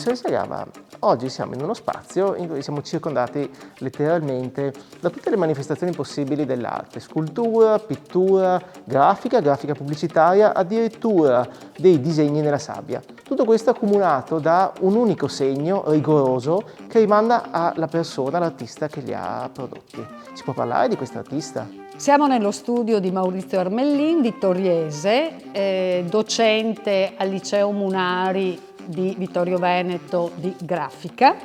Professoressa Gava, oggi siamo in uno spazio in cui siamo circondati letteralmente da tutte le manifestazioni possibili dell'arte: scultura, pittura, grafica pubblicitaria, addirittura dei disegni nella sabbia. Tutto questo accumulato da un unico segno rigoroso che rimanda alla persona, all'artista che li ha prodotti. Si può parlare di questo artista? Siamo nello studio di Maurizio Armellin, vittoriese, docente al Liceo Munari di Vittorio Veneto di grafica,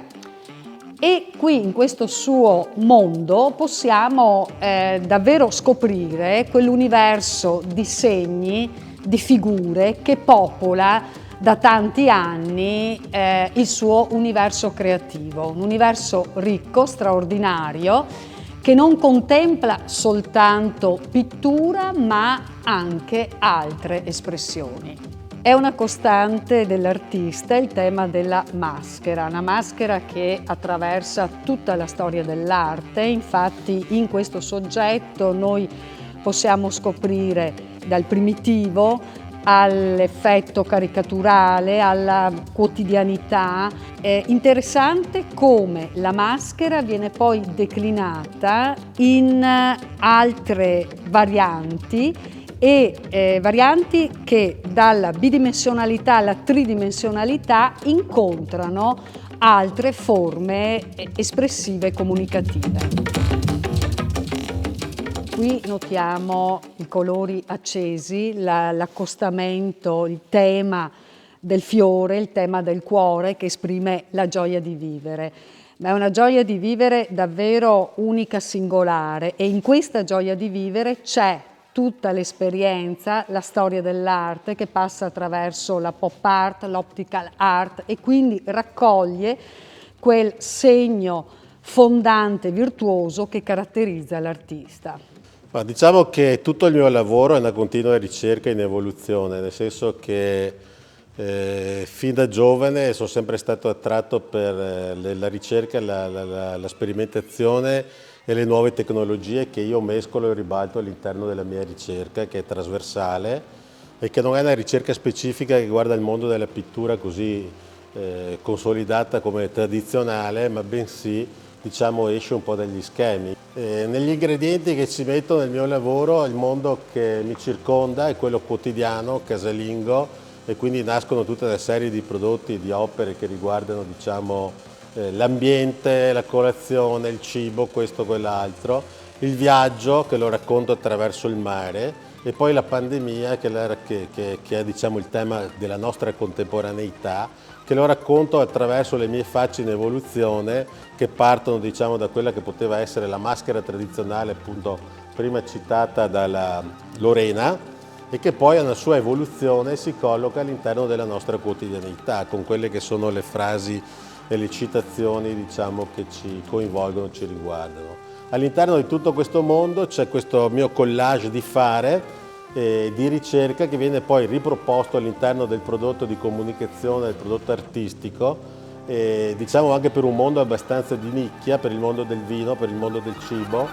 e qui in questo suo mondo possiamo davvero scoprire quell'universo di segni, di figure che popola da tanti anni il suo universo creativo, un universo ricco, straordinario, che non contempla soltanto pittura ma anche altre espressioni. È una costante dell'artista il tema della maschera, una maschera che attraversa tutta la storia dell'arte. Infatti in questo soggetto noi possiamo scoprire dal primitivo all'effetto caricaturale, alla quotidianità. È interessante come la maschera viene poi declinata in altre varianti varianti che dalla bidimensionalità alla tridimensionalità incontrano altre forme espressive e comunicative. Qui notiamo i colori accesi, l'accostamento, il tema del fiore, il tema del cuore che esprime la gioia di vivere. Ma è una gioia di vivere davvero unica, singolare, e in questa gioia di vivere c'è tutta l'esperienza, la storia dell'arte che passa attraverso la pop art, l'optical art, e quindi raccoglie quel segno fondante, virtuoso che caratterizza l'artista. Ma diciamo che tutto il mio lavoro è una continua ricerca in evoluzione, nel senso che fin da giovane sono sempre stato attratto per la ricerca, la sperimentazione e le nuove tecnologie che io mescolo e ribalto all'interno della mia ricerca, che è trasversale e che non è una ricerca specifica che riguarda il mondo della pittura così consolidata come tradizionale, ma bensì diciamo esce un po' dagli schemi. Negli ingredienti che ci metto nel mio lavoro, il mondo che mi circonda è quello quotidiano, casalingo, e quindi nascono tutta una serie di prodotti, di opere che riguardano diciamo l'ambiente, la colazione, il cibo, questo, quell'altro, il viaggio che lo racconto attraverso il mare, e poi la pandemia che è diciamo il tema della nostra contemporaneità, che lo racconto attraverso le mie facce in evoluzione che partono diciamo da quella che poteva essere la maschera tradizionale, appunto prima citata dalla Lorena, e che poi ha una sua evoluzione e si colloca all'interno della nostra quotidianità con quelle che sono le frasi e le citazioni diciamo che ci coinvolgono, ci riguardano. All'interno di tutto questo mondo c'è questo mio collage di fare di ricerca che viene poi riproposto all'interno del prodotto di comunicazione, del prodotto artistico, diciamo anche per un mondo abbastanza di nicchia, per il mondo del vino, per il mondo del cibo.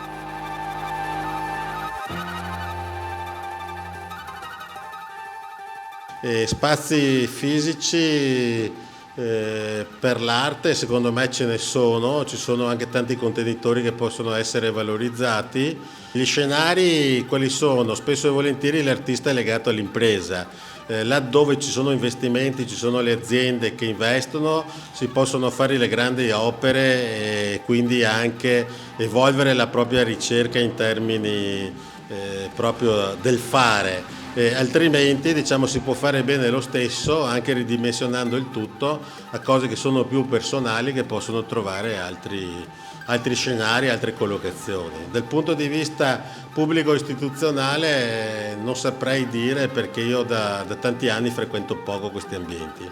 Spazi fisici per l'arte secondo me ce ne sono, ci sono anche tanti contenitori che possono essere valorizzati. Gli scenari quali sono? Spesso e volentieri l'artista è legato all'impresa, laddove ci sono investimenti, ci sono le aziende che investono, si possono fare le grandi opere e quindi anche evolvere la propria ricerca in termini proprio del fare. Altrimenti diciamo si può fare bene lo stesso anche ridimensionando il tutto a cose che sono più personali, che possono trovare altri scenari, altre collocazioni. Dal punto di vista pubblico istituzionale non saprei dire, perché io da tanti anni frequento poco questi ambienti.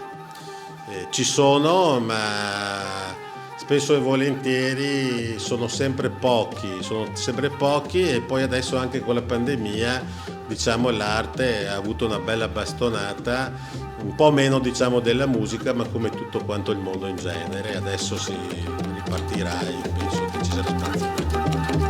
Ci sono, ma spesso e volentieri sono sempre pochi, e poi adesso anche con la pandemia diciamo l'arte ha avuto una bella bastonata, un po' meno diciamo della musica, ma come tutto quanto il mondo in genere, adesso si ripartirà e penso che ci sarà spazio per tutto.